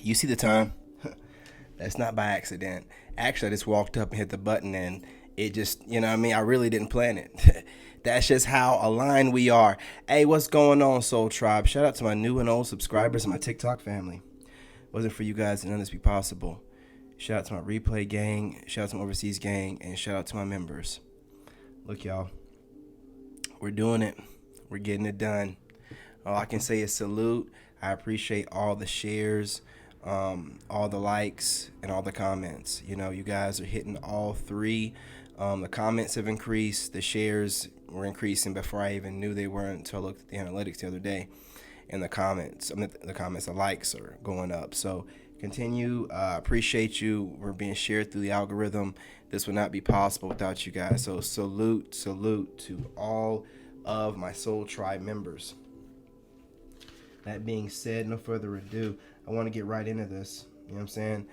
You see the time? That's not by accident. Actually, I just walked up and hit the button and it just, you know what I mean? I really didn't plan it. That's just how aligned we are. Hey, what's going on, Soul Tribe? Shout out to my new and old subscribers and my TikTok family. Wasn't for you guys, none of this be possible. Shout out to my replay gang, shout out to my overseas gang, and shout out to my members. Look, y'all, we're doing it. We're getting it done. All I can say is salute. I appreciate all the shares, all the likes, and all the comments. You know, you guys are hitting all three. The comments have increased. The shares were increasing before I even knew they weren't until I looked at the analytics the other day. And the comments, the likes are going up. So continue. Appreciate you. We're being shared through the algorithm. This would not be possible without you guys. So salute to all of my Soul Tribe members. That being said, no further ado, I want to get right into this. You know what I'm saying?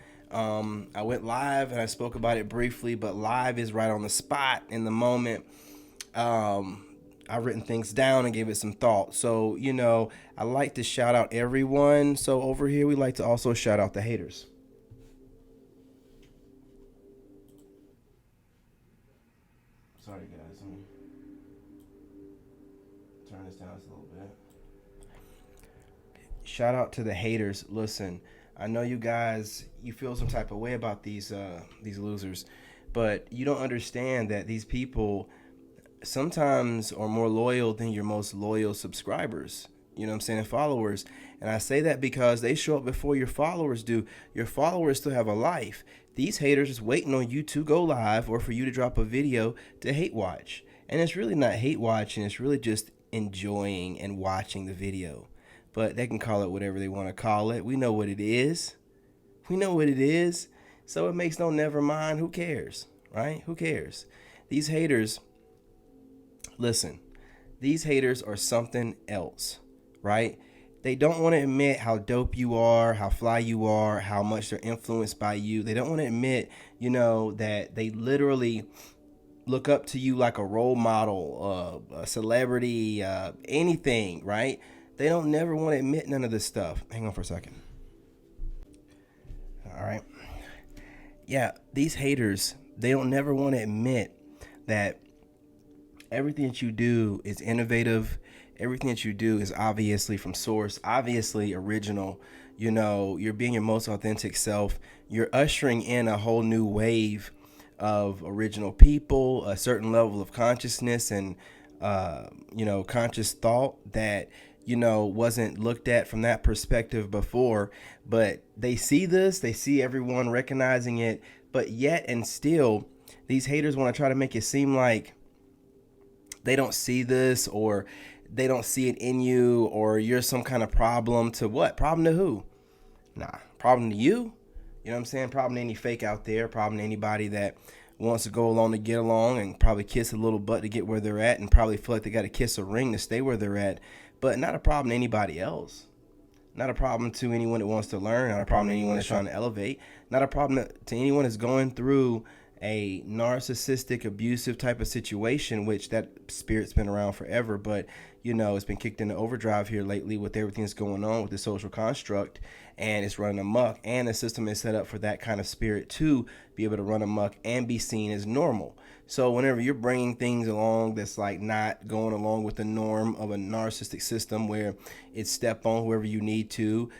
I went live and I spoke about it briefly, but live is right on the spot in the moment. I've written things down and gave it some thought. So, you know, I like to shout out everyone. So over here, we like to also shout out the haters. Sorry, guys. Let me turn this down just a little bit. Shout out to the haters. Listen, I know you guys, you feel some type of way about these losers, but you don't understand that these people sometimes are more loyal than your most loyal subscribers, you know what I'm saying, and followers. And I say that because they show up before your followers do. Your followers still have a life. These haters is waiting on you to go live or for you to drop a video to hate watch. And it's really not hate watching, it's really just enjoying and watching the video. But they can call it whatever they want to call it. We know what it is. We know what it is. So it makes no never mind. Who cares, right? Who cares? These haters, listen, these haters are something else, right? They don't want to admit how dope you are, how fly you are, how much they're influenced by you. They don't want to admit, you know, that they literally look up to you like a role model, a celebrity, anything, right? They don't never want to admit none of this stuff. Hang on for a second. All right. Yeah, these haters, they don't never want to admit that everything that you do is innovative. Everything that you do is obviously from source, obviously original. You know, you're being your most authentic self. You're ushering in a whole new wave of original people, a certain level of consciousness and, you know, conscious thought that, you know, wasn't looked at from that perspective before. But they see this, they see everyone recognizing it, but yet and still, these haters want to try to make it seem like they don't see this, or they don't see it in you, or you're some kind of problem to what? Problem to who? Nah, problem to you. You know what I'm saying? Problem to any fake out there, problem to anybody that wants to go along to get along and probably kiss a little butt to get where they're at and probably feel like they got to kiss a ring to stay where they're at, but not a problem to anybody else. Not a problem to anyone that wants to learn, not a problem to anyone that's trying to elevate, not a problem to anyone that's going through a narcissistic, abusive type of situation, which that spirit's been around forever, but, you know, it's been kicked into overdrive here lately with everything that's going on with the social construct, and it's running amok, and the system is set up for that kind of spirit to be able to run amok and be seen as normal. So whenever you're bringing things along that's like not going along with the norm of a narcissistic system where it's step on whoever you need to,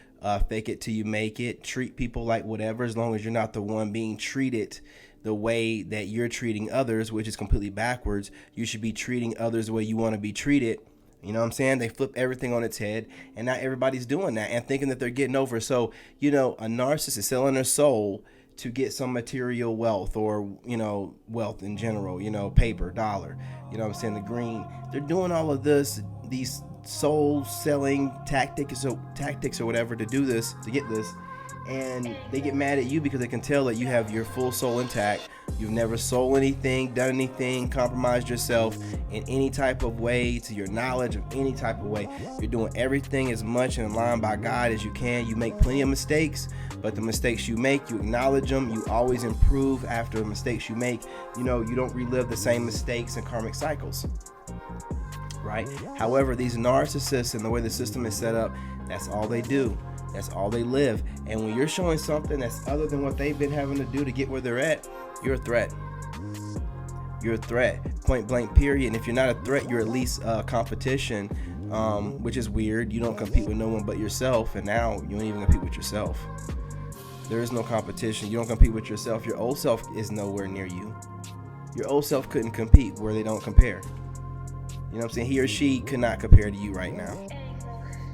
fake it till you make it, treat people like whatever, as long as you're not the one being treated the way that you're treating others, which is completely backwards. You should be treating others the way you want to be treated. You know what I'm saying? They flip everything on its head, and not everybody's doing that and thinking that they're getting over. So, you know, a narcissist is selling their soul to get some material wealth, or, you know, wealth in general, you know, paper, dollar, you know what I'm saying, the green. They're doing all of this, these soul selling tactics or whatever to do this, to get this. And they get mad at you because they can tell that you have your full soul intact. You've never sold anything, done anything, compromised yourself in any type of way, to your knowledge of any type of way. You're doing everything as much in line by God as you can. You make plenty of mistakes, but the mistakes you make, you acknowledge them. You always improve after the mistakes you make. You know, you don't relive the same mistakes and karmic cycles, right? However, these narcissists and the way the system is set up, that's all they do. That's all they live. And when you're showing something that's other than what they've been having to do to get where they're at, you're a threat. You're a threat, point blank, period. And if you're not a threat, you're at least competition, which is weird. You don't compete with no one but yourself, and now you don't even compete with yourself. There is no competition. You don't compete with yourself. Your old self is nowhere near you. Your old self couldn't compete where they don't compare. You know what I'm saying? He or she could not compare to you right now.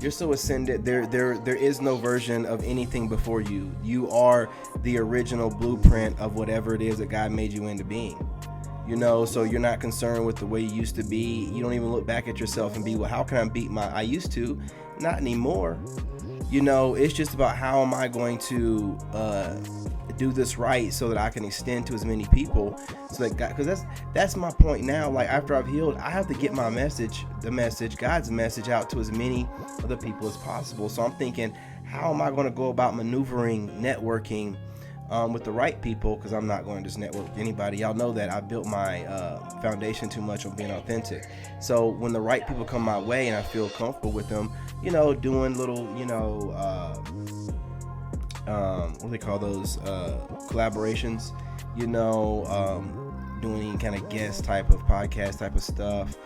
You're so ascended. There is no version of anything before you. You are the original blueprint of whatever it is that God made you into being. You know, so you're not concerned with the way you used to be. You don't even look back at yourself and be, well, how can I beat I used to? Not anymore. You know, it's just about how am I going to do this right so that I can extend to as many people. So that God, because that's my point now. Like after I've healed, I have to get my message, God's message out to as many other people as possible. So I'm thinking, how am I going to go about maneuvering, networking with the right people? Because I'm not going to just network with anybody. Y'all know that I built my foundation too much on being authentic. So when the right people come my way and I feel comfortable with them, you know, doing little, you know, what do they call those, collaborations, you know, doing any kind of guest type of podcast type of stuff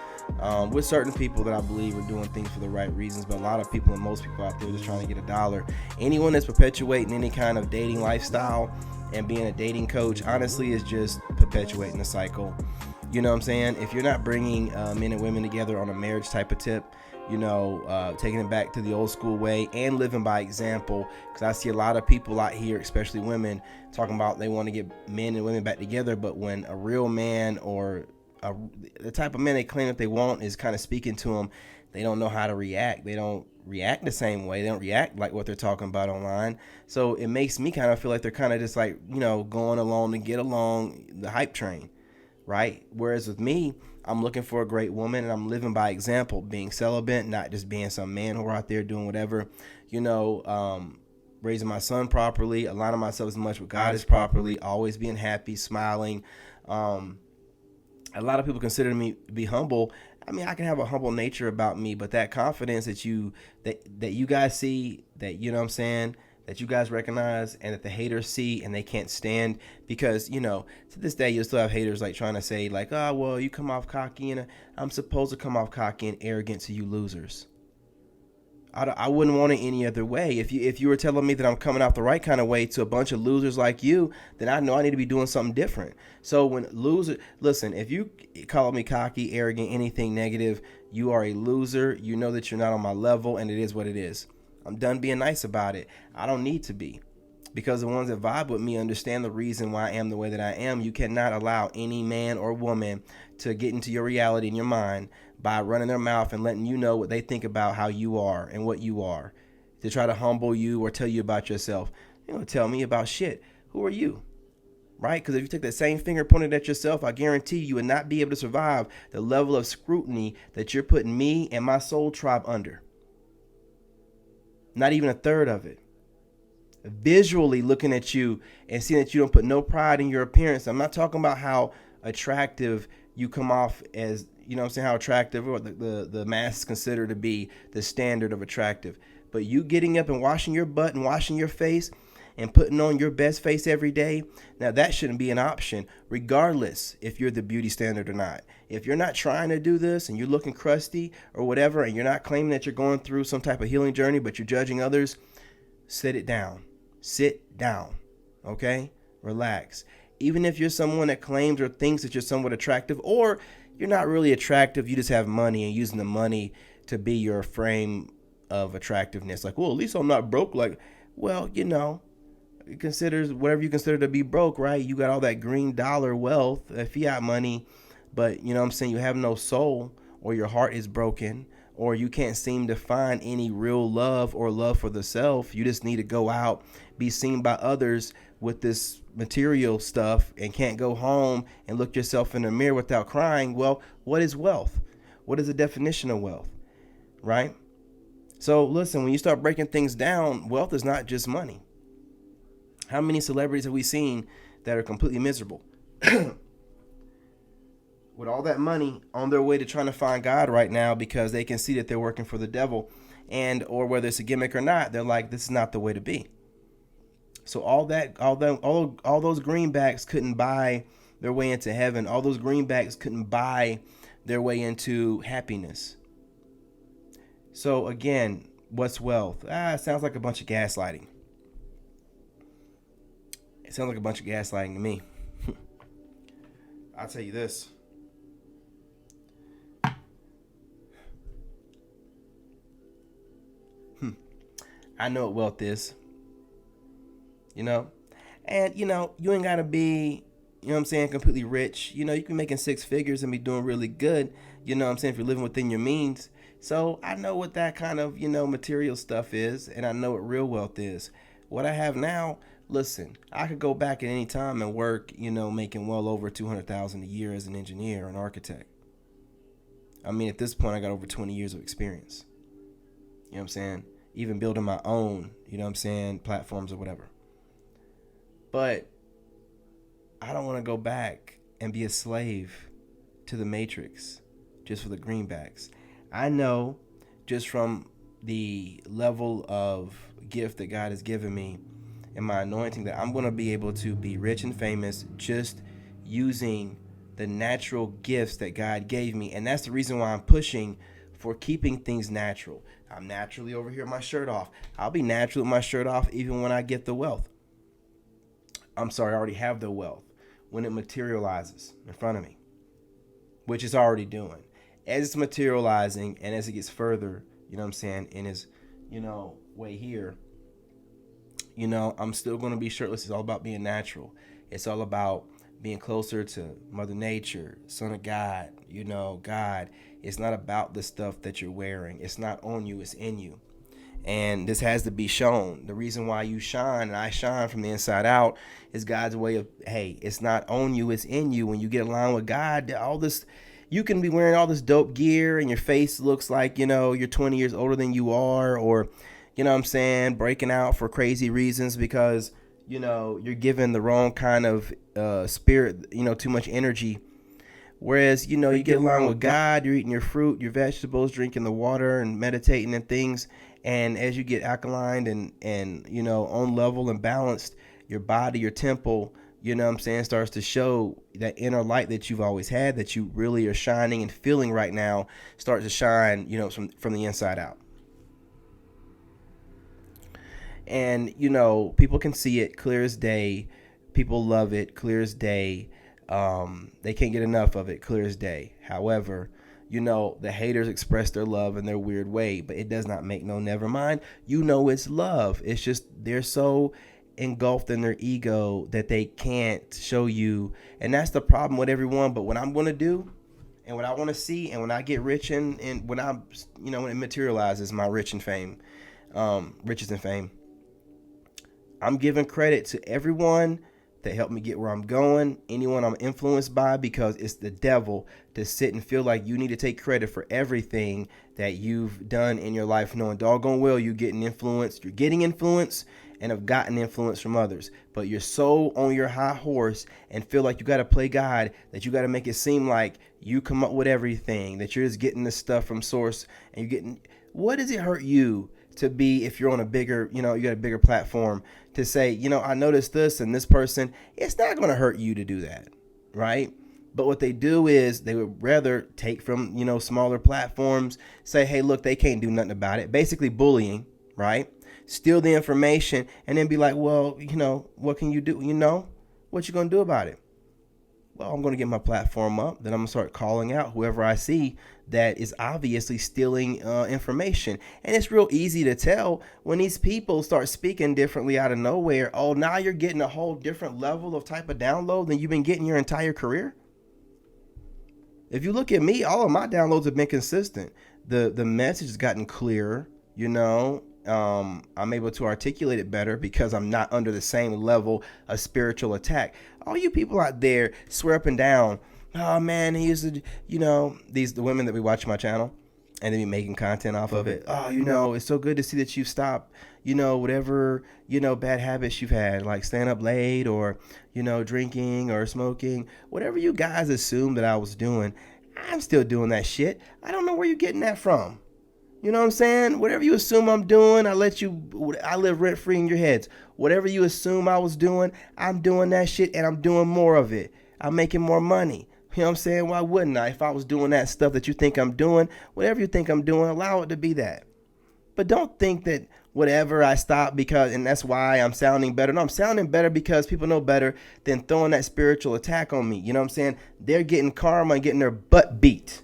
with certain people that I believe are doing things for the right reasons. But a lot of people and most people out there are just trying to get $1. Anyone that's perpetuating any kind of dating lifestyle and being a dating coach, honestly, is just perpetuating the cycle. You know what I'm saying? If you're not bringing men and women together on a marriage type of tip, you know, taking it back to the old school way and living by example, because I see a lot of people out here, especially women, talking about they want to get men and women back together, but when a real man or the type of man they claim that they want is kind of speaking to them, they don't know how to react. They don't react the same way. They don't react like what they're talking about online. So it makes me kind of feel like they're kind of just like, you know, going along to get along the hype train, right? Whereas with me, I'm looking for a great woman and I'm living by example, being celibate, not just being some man who are out there doing whatever, you know, raising my son properly, aligning myself as much with God as properly, always being happy, smiling. A lot of people consider me to be humble. I mean, I can have a humble nature about me, but that confidence that you guys see, that, you know what I'm saying, that you guys recognize and that the haters see and they can't stand, because, you know, to this day, you'll still have haters like trying to say like, oh, well, you come off cocky and I'm supposed to come off cocky and arrogant to you losers. I wouldn't want it any other way. If you were telling me that I'm coming out the right kind of way to a bunch of losers like you, then I know I need to be doing something different. So when listen, if you call me cocky, arrogant, anything negative, you are a loser. You know that you're not on my level, and it is what it is. I'm done being nice about it. I don't need to be, because the ones that vibe with me understand the reason why I am the way that I am. You cannot allow any man or woman to get into your reality in your mind by running their mouth and letting you know what they think about how you are and what you are, to try to humble you or tell you about yourself. They don't tell me about shit. Who are you? Right? Because if you take that same finger pointed at yourself, I guarantee you would not be able to survive the level of scrutiny that you're putting me and my soul tribe under. Not even a third of it. Visually looking at you and seeing that you don't put no pride in your appearance. I'm not talking about how attractive you come off as, you know what I'm saying, how attractive or the masses consider to be the standard of attractive. But you getting up and washing your butt and washing your face and putting on your best face every day, now that shouldn't be an option, regardless if you're the beauty standard or not. If you're not trying to do this and you're looking crusty or whatever, and you're not claiming that you're going through some type of healing journey, but you're judging others, sit down, okay? Relax. Even if you're someone that claims or thinks that you're somewhat attractive, or you're not really attractive, you just have money and using the money to be your frame of attractiveness. Like, well, at least I'm not broke. Like, well, you know, it considers whatever you consider to be broke, right? You got all that green dollar wealth, fiat money, but you know what I'm saying, you have no soul, or your heart is broken, or you can't seem to find any real love or love for the self. You just need to go out, be seen by others with this material stuff, and can't go home and look yourself in the mirror without crying. Well, what is wealth? What is the definition of wealth, right? So listen, when you start breaking things down, wealth is not just money. How many celebrities have we seen that are completely miserable with all that money on their way to trying to find God right now, because they can see that they're working for the devil, and or whether it's a gimmick or not, they're like, this is not the way to be. So all those greenbacks couldn't buy their way into heaven. All those greenbacks couldn't buy their way into happiness. So again, what's wealth? It sounds like a bunch of gaslighting. It sounds like a bunch of gaslighting to me. I'll tell you this. I know what wealth is. You know? And, you ain't got to be, completely rich. You can be making six figures and be doing really good. If you're living within your means. So I know what that kind of, material stuff is. And I know what real wealth is. What I have now, listen, I could go back at any time and work, making well over $200,000 a year as an engineer or an architect. I mean, at this point, I got over 20 years of experience. You know what I'm saying? Even building my own, platforms or whatever. But I don't want to go back and be a slave to the matrix just for the greenbacks. I know just from the level of gift that God has given me and my anointing that I'm going to be able to be rich and famous just using the natural gifts that God gave me. And that's the reason why I'm pushing for keeping things natural. I'm naturally over here with my shirt off. I'll be natural with my shirt off even when I get the wealth. I already have the wealth when it materializes in front of me, which it's already doing. As it's materializing and as it gets further, in his, way here, I'm still going to be shirtless. It's all about being natural. It's all about being closer to Mother Nature, Son of God, God. It's not about the stuff that you're wearing. It's not on you, it's in you. And this has to be shown. The reason why you shine and I shine from the inside out is God's way of, hey, it's not on you, it's in you. When you get aligned with God, all this, you can be wearing all this dope gear and your face looks like, you're 20 years older than you are, or, breaking out for crazy reasons because, you're given the wrong kind of spirit, too much energy. Whereas, you get along with God, you're eating your fruit, your vegetables, drinking the water and meditating and things. And as you get alkaline and on level and balanced, your body, your temple, starts to show that inner light that you've always had, that you really are shining and feeling right now, starts to shine, from the inside out. And, people can see it clear as day. People love it clear as day. They can't get enough of it clear as day. However, the haters express their love in their weird way, but it does not make no never mind. It's love. It's just they're so engulfed in their ego that they can't show you. And that's the problem with everyone. But what I'm going to do and what I want to see and when I get rich and when I'm, when it materializes my riches and fame, I'm giving credit to everyone that helped me get where I'm going, anyone I'm influenced by, because it's the devil to sit and feel like you need to take credit for everything that you've done in your life, knowing doggone well you're getting influence and have gotten influence from others. But you're so on your high horse and feel like you got to play God, that you got to make it seem like you come up with everything, that you're just getting this stuff from source and you're getting, what does it hurt you to be, if you're on a bigger, you got a bigger platform, to say, I noticed this and this person? It's not going to hurt you to do that, right? But what they do is they would rather take from, smaller platforms, say, hey, look, they can't do nothing about it. Basically bullying, right? Steal the information and then be like, well, what can you do? What you going to do about it? Well, I'm going to get my platform up. Then I'm going to start calling out whoever I see that is obviously stealing information. And it's real easy to tell when these people start speaking differently out of nowhere. Oh, now you're getting a whole different level of type of download than you've been getting your entire career. If you look at me, all of my downloads have been consistent. The message has gotten clearer, I'm able to articulate it better because I'm not under the same level of spiritual attack. All you people out there swear up and down, oh man, he used to, the women that we watch my channel and they be making content off of it. Oh, it's so good to see that you stopped, whatever, bad habits you've had, like staying up late or, drinking or smoking, whatever you guys assume that I was doing. I'm still doing that shit. I don't know where you're getting that from. You know what I'm saying? Whatever you assume I'm doing, I live rent free in your heads. Whatever you assume I was doing, I'm doing that shit and I'm doing more of it. I'm making more money. You know what I'm saying? Why wouldn't I? If I was doing that stuff that you think I'm doing, whatever you think I'm doing, allow it to be that. But don't think that whatever I stop because, and that's why I'm sounding better. No, I'm sounding better because people know better than throwing that spiritual attack on me. You know what I'm saying? They're getting karma and getting their butt beat.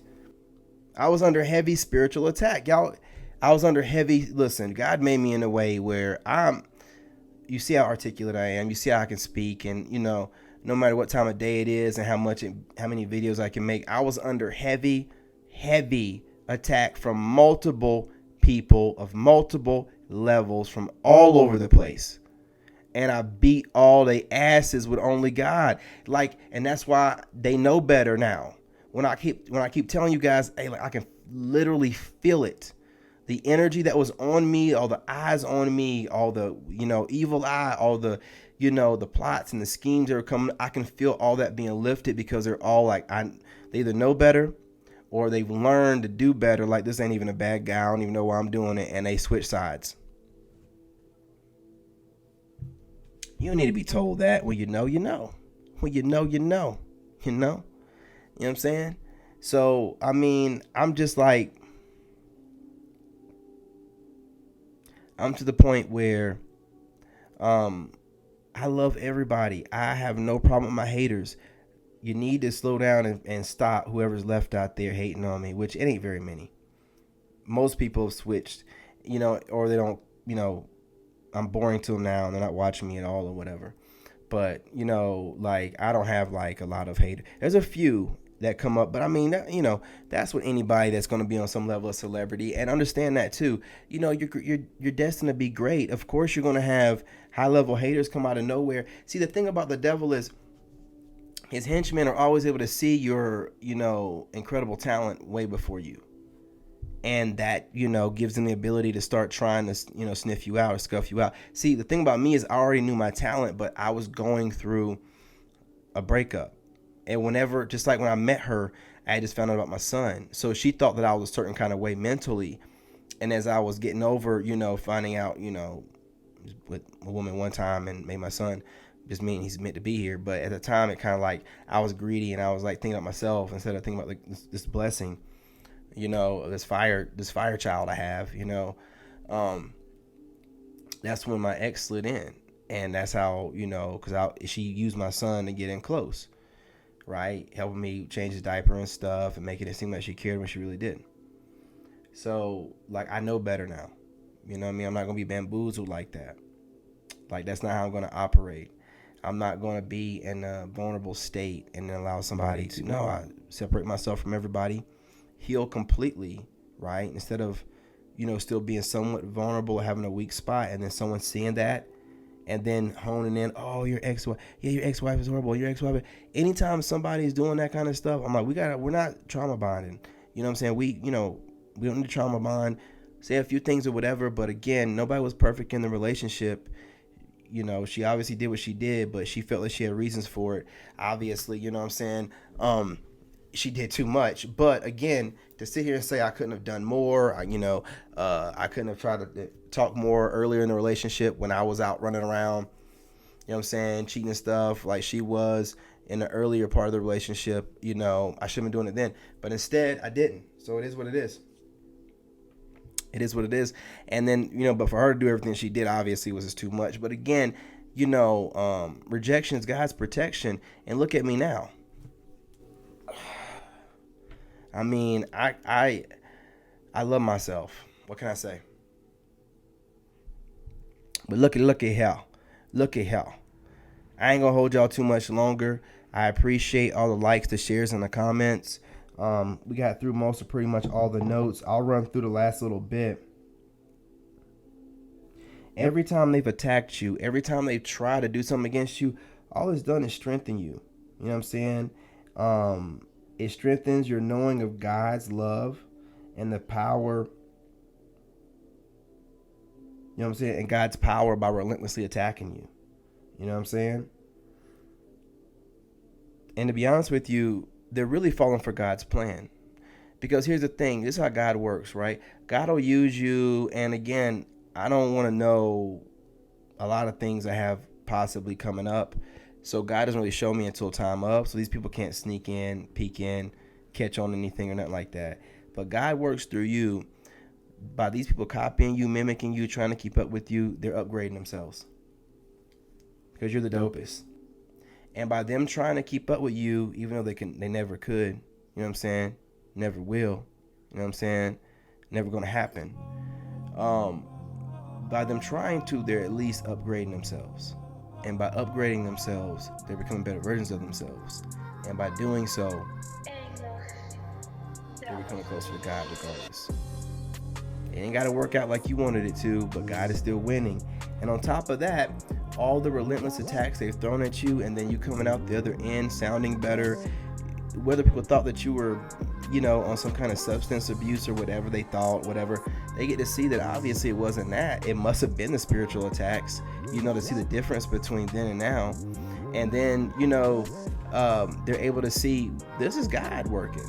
I was under heavy spiritual attack. Y'all, I was under heavy, listen, God made me in a way where you see how articulate I am. You see how I can speak. And, no matter what time of day it is and how many videos I can make, I was under heavy attack from multiple people of multiple levels from all over the place. And I beat all they asses with only God. And that's why they know better now. When I keep telling you guys, hey, I can literally feel it. The energy that was on me, all the eyes on me, all the, evil eye, all the, the plots and the schemes that are coming, I can feel all that being lifted because they're all they either know better or they've learned to do better. Like, this ain't even a bad guy. I don't even know why I'm doing it. And they switch sides. You don't need to be told that. When you know, you know. When you know, you know. You know what I'm saying? So, I mean, I'm just I'm to the point where I love everybody. I have no problem with my haters. You need to slow down and stop whoever's left out there hating on me, which it ain't very many. Most people have switched, or they don't, I'm boring to them now and they're not watching me at all or whatever. But, I don't have a lot of haters. There's a few that come up, but I mean, that's what anybody that's going to be on some level of celebrity, and understand that too. You're destined to be great. Of course, you're going to have high level haters come out of nowhere. See, the thing about the devil is his henchmen are always able to see your, incredible talent way before you. And that, gives them the ability to start trying to, sniff you out or scuff you out. See, the thing about me is I already knew my talent, but I was going through a breakup. And whenever, just like when I met her, I just found out about my son. So she thought that I was a certain kind of way mentally. And as I was getting over, finding out, with a woman one time and made my son, just mean he's meant to be here. But at the time, it kind of I was greedy and I was thinking about myself instead of thinking about this blessing, this fire child I have, that's when my ex slid in. And that's how, because she used my son to get in close. Right? Helping me change his diaper and stuff and making it seem like she cared when she really didn't. So, I know better now. You know what I mean? I'm not going to be bamboozled like that. That's not how I'm going to operate. I'm not going to be in a vulnerable state and then allow somebody to, no, I separate myself from everybody, heal completely, right? Instead of, still being somewhat vulnerable or having a weak spot and then someone seeing that and then honing in, oh, your ex-wife is horrible. Your ex-wife. Anytime somebody's doing that kind of stuff, I'm we're not trauma bonding. You know what I'm saying? We don't need to trauma bond, say a few things or whatever. But again, nobody was perfect in the relationship. She obviously did what she did, but she felt like she had reasons for it. Obviously, you know what I'm saying? She did too much. But again, to sit here and say I couldn't have done more, I couldn't have tried to talk more earlier in the relationship when I was out running around, you know what I'm saying, cheating and stuff like she was in the earlier part of the relationship. I should have been doing it then. But instead, I didn't. So it is what it is. It is what it is. And then, but for her to do everything she did, obviously, was just too much. But again, rejection is God's protection. And look at me now. I mean, I love myself. What can I say? But look at hell. Look at hell. I ain't gonna hold y'all too much longer. I appreciate all the likes, the shares, and the comments. We got through most of pretty much all the notes. I'll run through the last little bit. Every time they've attacked you, every time they try to do something against you, all it's done is strengthen you. You know what I'm saying? It strengthens your knowing of God's love and the power, you know what I'm saying, and God's power by relentlessly attacking you. You know what I'm saying? And to be honest with you, they're really falling for God's plan. Because here's the thing, this is how God works, right? God will use you, and again, I don't want to know a lot of things I have possibly coming up. So God doesn't really show me until time up. So these people can't sneak in, peek in, catch on anything or nothing like that. But God works through you. By these people copying you, mimicking you, trying to keep up with you, they're upgrading themselves. Because you're the dopest. And by them trying to keep up with you, even though they never could, you know what I'm saying? Never will. You know what I'm saying? Never gonna happen. By them trying to, they're at least upgrading themselves. And by upgrading themselves, they're becoming better versions of themselves. And by doing so, they're becoming closer to God regardless. It ain't got to work out like you wanted it to, but God is still winning. And on top of that, all the relentless attacks they've thrown at you, and then you coming out the other end sounding better, whether people thought that you were, on some kind of substance abuse or whatever they thought, whatever, they get to see that obviously it wasn't that. It must have been the spiritual attacks, to see the difference between then and now. And then, they're able to see this is God working.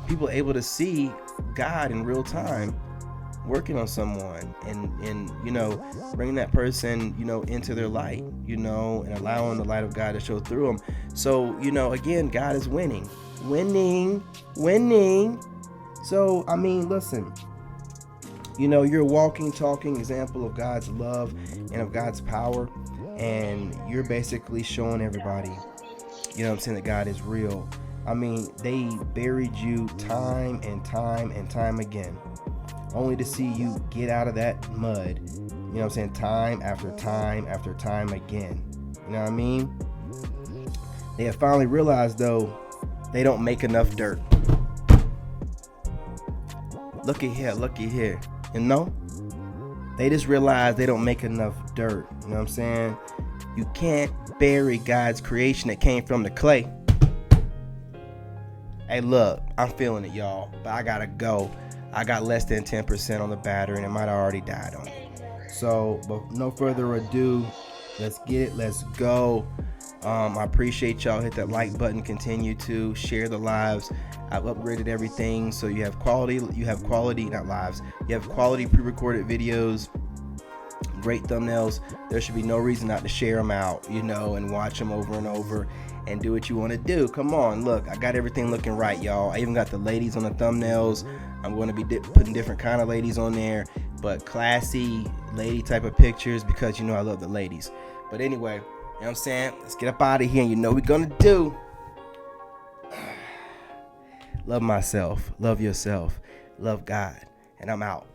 People are able to see God in real time working on someone and bringing that person, into their light, and allowing the light of God to show through them. So, again, God is winning. So, I mean, listen, you're a walking, talking example of God's love and of God's power. And you're basically showing everybody, that God is real. I mean, they buried you time and time and time again, only to see you get out of that mud, time after time after time again. You know what I mean? They have finally realized, though, they don't make enough dirt. Looky here. They just realized they don't make enough dirt. You know what I'm saying? You can't bury God's creation that came from the clay. Hey, look, I'm feeling it, y'all, but I gotta go. I got less than 10% on the battery, and it might have already died on it. So, but no further ado, let's get it. Let's go. I appreciate y'all. Hit that like button. Continue to share the lives. I've upgraded everything, so you have quality. Not lives. You have quality pre-recorded videos. Great thumbnails. There should be no reason not to share them out, and watch them over and over. And do what you want to do. Come on, look, I got everything looking right, y'all. I even got the ladies on the thumbnails. I'm going to be putting different kind of ladies on there, but classy lady type of pictures, because I love the ladies. But anyway, you know what I'm saying? Let's get up out of here. And we're gonna do. Love myself, love yourself, love God, and I'm out.